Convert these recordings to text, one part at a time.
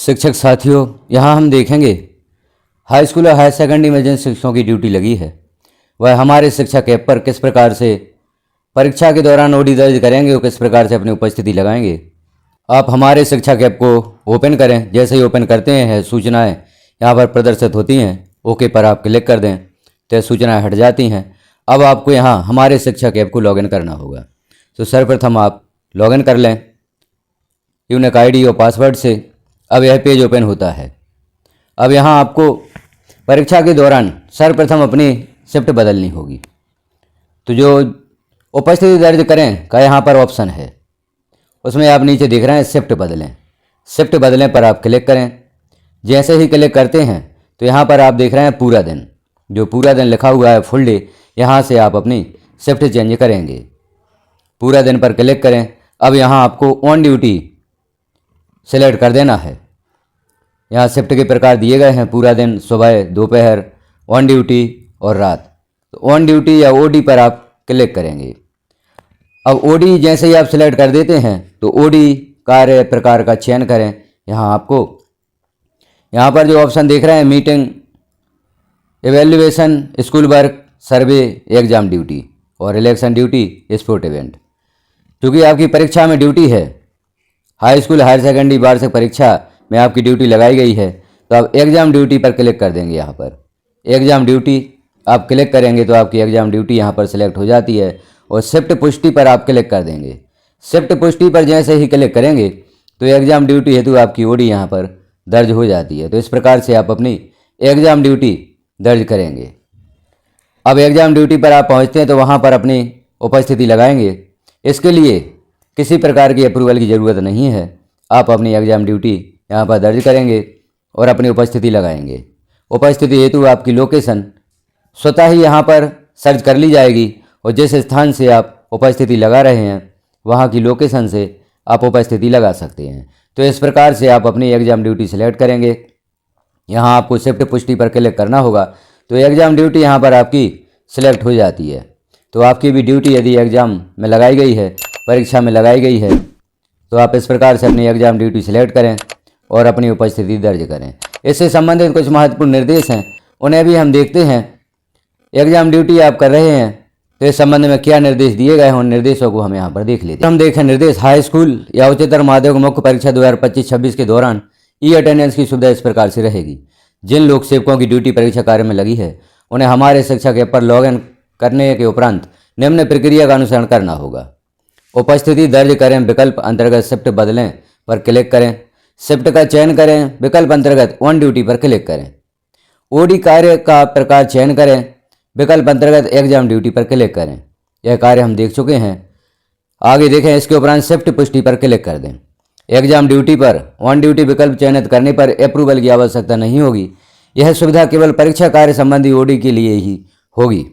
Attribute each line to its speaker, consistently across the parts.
Speaker 1: शिक्षक साथियों, यहाँ हम देखेंगे हाई स्कूल और हायर सेकेंडरी में जिन शिक्षकों की ड्यूटी लगी है वह हमारे शिक्षक ऐप पर किस प्रकार से परीक्षा के दौरान ओडी दर्ज करेंगे और किस प्रकार से अपनी उपस्थिति लगाएंगे। आप हमारे शिक्षक ऐप को ओपन करें। जैसे ही ओपन करते हैं सूचनाएं यहाँ पर प्रदर्शित होती हैं। ओके पर आप क्लिक कर दें तो सूचनाएं हट जाती हैं। अब आपको यहाँ हमारे शिक्षक ऐप को लॉगिन करना होगा। तो सर्वप्रथम आप लॉगिन कर लें यूनिक आईडी और पासवर्ड से। अब यह पेज ओपन होता है। अब यहाँ आपको परीक्षा के दौरान सर्वप्रथम अपनी शिफ्ट बदलनी होगी। तो जो उपस्थिति दर्ज करें का यहाँ पर ऑप्शन है, उसमें आप नीचे देख रहे हैं शिफ्ट बदलें। शिफ्ट बदलें पर आप क्लिक करें। जैसे ही क्लिक करते हैं तो यहाँ पर आप देख रहे हैं पूरा दिन, जो पूरा दिन लिखा हुआ है फुल डे, यहाँ से आप अपनी शिफ्ट चेंज करेंगे। पूरा दिन पर क्लिक करें। अब यहाँ आपको ऑन ड्यूटी सेलेक्ट कर देना है। यहाँ शिफ्ट के प्रकार दिए गए हैं, पूरा दिन, सुबह, दोपहर, ऑन ड्यूटी और रात। तो ऑन ड्यूटी या ओडी पर आप क्लिक करेंगे। अब ओडी जैसे ही आप सिलेक्ट कर देते हैं तो ओडी कार्य प्रकार का चयन करें। यहाँ आपको यहाँ पर जो ऑप्शन देख रहे हैं मीटिंग, एवेल्युएशन, स्कूल वर्क, सर्वे, एग्जाम ड्यूटी और इलेक्शन ड्यूटी, स्पोर्ट इवेंट। क्योंकि आपकी परीक्षा में ड्यूटी है, हाई स्कूल हायर सेकेंडरी वार्षिक परीक्षा में आपकी ड्यूटी लगाई गई है, तो आप एग्जाम ड्यूटी पर क्लिक कर देंगे। यहाँ पर एग्जाम ड्यूटी आप क्लिक करेंगे तो आपकी एग्जाम ड्यूटी यहाँ पर सिलेक्ट हो जाती है और शिफ्ट पुष्टि पर आप क्लिक कर देंगे। शिफ्ट पुष्टि पर जैसे ही क्लिक करेंगे तो एग्जाम ड्यूटी हेतु आपकी ओडी यहाँ पर दर्ज हो जाती है। तो इस प्रकार से आप अपनी एग्जाम ड्यूटी दर्ज करेंगे। अब एग्जाम ड्यूटी पर आप पहुँचते हैं तो वहाँ पर अपनी उपस्थिति लगाएंगे। इसके लिए किसी प्रकार की अप्रूवल की ज़रूरत नहीं है। आप अपनी एग्जाम ड्यूटी यहाँ पर दर्ज करेंगे और अपनी उपस्थिति लगाएंगे। उपस्थिति हेतु आपकी लोकेशन स्वतः ही यहाँ पर सर्च कर ली जाएगी और जिस स्थान से आप उपस्थिति लगा रहे हैं वहाँ की लोकेशन से आप उपस्थिति लगा सकते हैं। तो इस प्रकार से आप अपनी एग्जाम ड्यूटी सेलेक्ट करेंगे। यहाँ आपको शिफ्ट पुष्टि पर क्लिक करना होगा तो एग्जाम ड्यूटी यहाँ पर आपकी सिलेक्ट हो जाती है। तो आपकी भी ड्यूटी यदि एग्जाम में लगाई गई है, परीक्षा में लगाई गई है, तो आप इस प्रकार से अपनी एग्जाम ड्यूटी सिलेक्ट करें और अपनी उपस्थिति दर्ज करें। इससे संबंधित कुछ महत्वपूर्ण निर्देश हैं, उन्हें भी हम देखते हैं। एग्जाम ड्यूटी आप कर रहे हैं तो इस संबंध में क्या निर्देश दिए गए हैं, उन निर्देशों को हम यहाँ पर देख लेते हैं। हम देखें निर्देश। हाई स्कूल या उच्चतर माध्यमिक मुख्य परीक्षा 2025-26 के दौरान ई अटेंडेंस की सुविधा इस प्रकार से रहेगी। जिन लोक सेवकों की ड्यूटी परीक्षा कार्य में लगी है उन्हें हमारे शिक्षक ऐप पर लॉग इन करने के उपरांत निम्न प्रक्रिया का अनुसरण करना होगा। उपस्थिति दर्ज करें विकल्प अंतर्गत शिफ्ट बदलें पर क्लिक करें। शिफ्ट का चयन करें, विकल्प अंतर्गत ऑन ड्यूटी पर क्लिक करें। ओडी कार्य का प्रकार चयन करें, विकल्प अंतर्गत एग्जाम ड्यूटी पर क्लिक करें। यह कार्य हम देख चुके हैं। आगे देखें, इसके उपरांत शिफ्ट पुष्टि पर क्लिक कर दें। एग्जाम ड्यूटी पर ऑन ड्यूटी विकल्प चयनित करने पर अप्रूवल की आवश्यकता नहीं होगी। यह सुविधा केवल परीक्षा कार्य संबंधी ओडी के लिए ही होगी।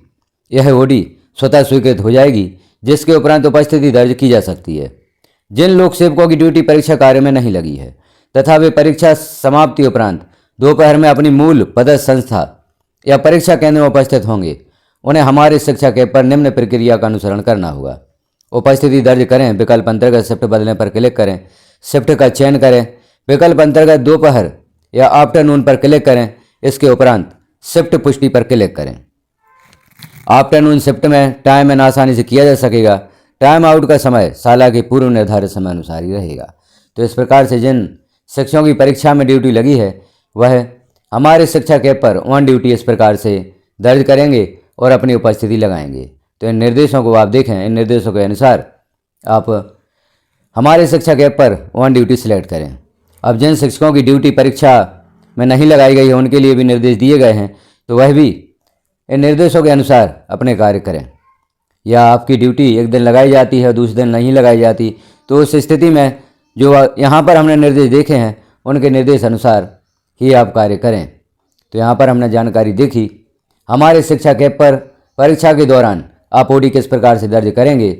Speaker 1: यह ओडी स्वतः स्वीकृत हो जाएगी, जिसके उपरांत उपस्थिति दर्ज की जा सकती है। जिन लोक सेवकों की ड्यूटी परीक्षा कार्य में नहीं लगी है तथा वे परीक्षा समाप्ति उपरांत दोपहर में अपनी मूल पदस्थ संस्था या परीक्षा केंद्र में उपस्थित होंगे, उन्हें हमारे शिक्षक ऐप पर निम्न प्रक्रिया का अनुसरण करना होगा। उपस्थिति दर्ज करें, विकल्प अंतर्गत शिफ्ट बदलने पर क्लिक करें। शिफ्ट का चयन करें, विकल्प अंतर्गत दोपहर या आफ्टरनून पर क्लिक करें। इसके उपरांत शिफ्ट पुष्टि पर क्लिक करें। आफ्टरनून शिफ्ट में टाइम इन आसानी से किया जा सकेगा। टाइम आउट का समय शाला के पूर्व निर्धारित समय अनुसार ही रहेगा। तो इस प्रकार से जिन शिक्षकों की परीक्षा में ड्यूटी लगी है वह हमारे शिक्षक ऐप पर ऑन ड्यूटी इस प्रकार से दर्ज करेंगे और अपनी उपस्थिति लगाएंगे। तो इन निर्देशों को आप देखें। इन निर्देशों के अनुसार आप हमारे शिक्षक ऐप पर ऑन ड्यूटी सिलेक्ट करें। अब जिन शिक्षकों की ड्यूटी परीक्षा में नहीं लगाई गई है उनके लिए भी निर्देश दिए गए हैं, तो वह भी इन निर्देशों के अनुसार अपने कार्य करें। या आपकी ड्यूटी एक दिन लगाई जाती है, दूसरे दिन नहीं लगाई जाती, तो उस स्थिति में जो यहाँ पर हमने निर्देश देखे हैं उनके निर्देश अनुसार ही आप कार्य करें। तो यहाँ पर हमने जानकारी देखी। हमारे शिक्षक ऐप पर परीक्षा के दौरान आप ओडी किस प्रकार से दर्ज करेंगे।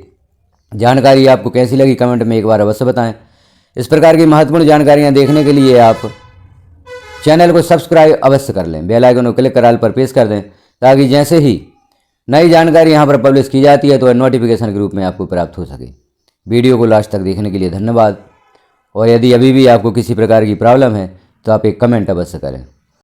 Speaker 1: जानकारी आपको कैसी लगी कमेंट में एक बार अवश्य बताएं। इस प्रकार की महत्वपूर्ण जानकारियाँ देखने के लिए आप चैनल को सब्सक्राइब अवश्य कर लें। बेल आइकन को क्लिक कर ऑल पर प्रेस कर दें ताकि जैसे ही नई जानकारी यहाँ पर पब्लिश की जाती है तो नोटिफिकेशन के रूप में आपको प्राप्त हो सके। वीडियो को लास्ट तक देखने के लिए धन्यवाद। और यदि अभी भी आपको किसी प्रकार की प्रॉब्लम है तो आप एक कमेंट अवश्य करें।